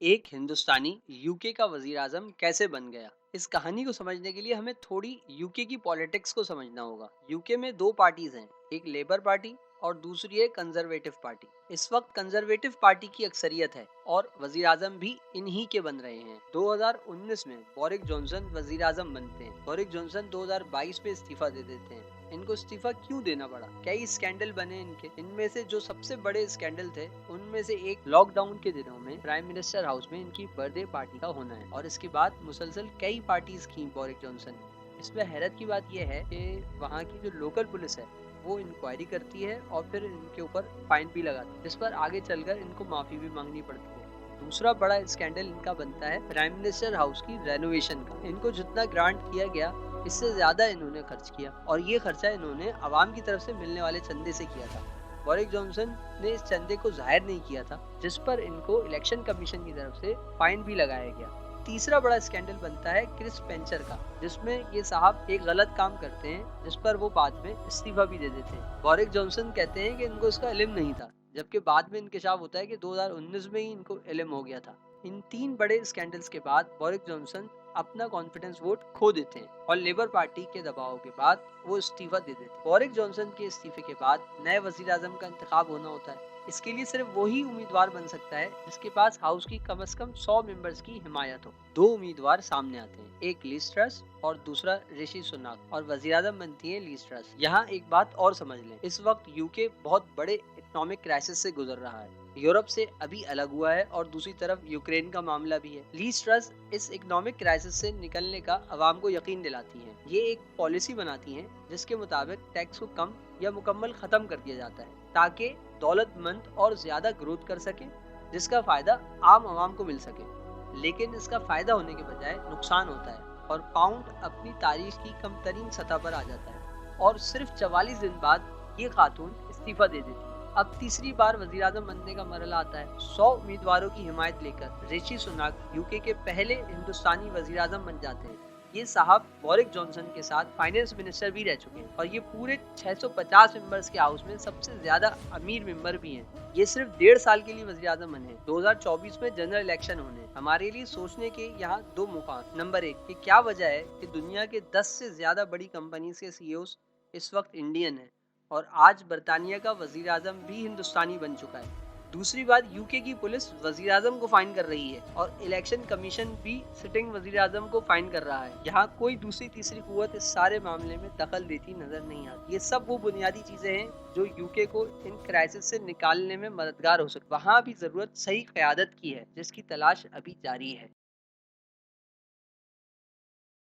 एक हिंदुस्तानी यूके का वजीर आजम कैसे बन गया। इस कहानी को समझने के लिए हमें थोड़ी यूके की पॉलिटिक्स को समझना होगा। यूके में दो पार्टीज हैं, एक लेबर पार्टी और दूसरी है कंजर्वेटिव पार्टी। इस वक्त कंजर्वेटिव पार्टी की अक्सरियत है और वजीर आजम भी इन्हीं के बन रहे हैं। 2019 में बोरिस जॉनसन वजीर आजम बनते हैं। बोरिस जॉनसन 2022 में इस्तीफा दे देते हैं। इनको इस्तीफा क्यों देना पड़ा? कई स्कैंडल बने इनके। इनमें से जो सबसे बड़े स्कैंडल थे उनमें से एक लॉकडाउन के दिनों में प्राइम मिनिस्टर हाउस में इनकी बर्थडे पार्टी का होना है और इसके बाद मुसलसल कई पार्टीज की बोरिस जॉनसन ने। इसमें हैरत की बात यह है कि वहाँ की जो लोकल पुलिस है वो इंक्वायरी करती है और फिर इनके ऊपर फाइन भी लगाती है, जिस पर आगे चलकर इनको माफी भी मांगनी पड़ती है। दूसरा बड़ा स्कैंडल इनका बनता है प्राइम मिनिस्टर हाउस की रेनोवेशन का। इनको जितना ग्रांट किया गया इससे ज्यादा इन्होंने खर्च किया और ये खर्चा इन्होंने आवाम की तरफ से मिलने वाले चंदे से किया था। बोरिस जॉनसन ने इस चंदे को जाहिर नहीं किया था, जिस पर इनको इलेक्शन कमीशन की तरफ से फाइन भी लगाया गया। तीसरा बड़ा स्कैंडल बनता है क्रिस स्पेंसर का, जिसमें ये साहब एक गलत काम करते हैं जिस पर वो बाद में इस्तीफा भी दे देते हैं। बोरिस जॉनसन कहते हैं कि इनको इसका इल्म नहीं था, जबकि बाद में इंकशाफ होता है कि 2019 में ही इनको इल्म हो गया था। इन तीन बड़े स्कैंडल्स के बाद बोरिस जॉनसन अपना कॉन्फिडेंस वोट खो देते हैं और लेबर पार्टी के दबाव के बाद वो इस्तीफा दे देते हैं। बोरिस जॉनसन के इस्तीफे के बाद नए वजीर आजम का इंतखाब होना होता है। इसके लिए सिर्फ वही उम्मीदवार बन सकता है जिसके पास हाउस की कम से कम 100 मेंबर्स की हिमायत हो। दो उम्मीदवार सामने आते हैं, एक लीज ट्रस और दूसरा ऋषि सुनाक, और वजीर आजम बनती है लीज ट्रस। यहाँ एक बात और समझ लें, इस वक्त यूके बहुत बड़े इकोनॉमिक क्राइसिस से गुजर रहा है। यूरोप से अभी अलग हुआ है और दूसरी तरफ यूक्रेन का मामला भी है। लीज ट्रस इस इकोनॉमिक क्राइसिस से निकलने का अवाम को यकीन दिलाती हैं। ये एक पॉलिसी बनाती हैं जिसके मुताबिक टैक्स को कम या मुकम्मल खत्म कर दिया जाता है ताकि दौलतमंद और ज्यादा ग्रोथ कर सके, जिसका फायदा आम आवाम को मिल सके। लेकिन इसका फायदा होने के बजाय नुकसान होता है और पाउंड अपनी तारीख की कम तरीन सतह पर आ जाता है और सिर्फ 44 दिन बाद ये खातून इस्तीफा दे देती है। अब तीसरी बार वजीर आजम बनने का मरला आता है। 100 उम्मीदवारों की हिमायत लेकर ऋषि सुनाक यूके के पहले हिंदुस्तानी वजीर आजम बन जाते हैं। ये साहब बोरिस जॉनसन के साथ फाइनेंस मिनिस्टर भी रह चुके हैं और ये पूरे 650 मेंबर्स के हाउस में सबसे ज्यादा अमीर मेंबर भी हैं। ये सिर्फ 1.5 साल के लिए वजीर आजम बने। 2024 में जनरल इलेक्शन होने। हमारे लिए सोचने के यहाँ दो मौका। नंबर एक, कि क्या वजह है कि दुनिया के 10 से ज्यादा बड़ी कंपनीज के सीईओज इस वक्त इंडियन है और आज बरतानिया का वजीर आजम भी हिंदुस्तानी बन चुका है। दूसरी बात, यूके की पुलिस वजीर आजम को फाइन कर रही है और इलेक्शन कमीशन भी सिटिंग वजीर आजम को फाइन कर रहा है। यहाँ कोई दूसरी तीसरी कुव्वत इस सारे मामले में दखल देती नजर नहीं आती। ये सब वो बुनियादी चीजें हैं जो यूके को इन क्राइसिस से निकालने में मददगार हो सकती। वहाँ भी जरूरत सही क़यादत की है, जिसकी तलाश अभी जारी है।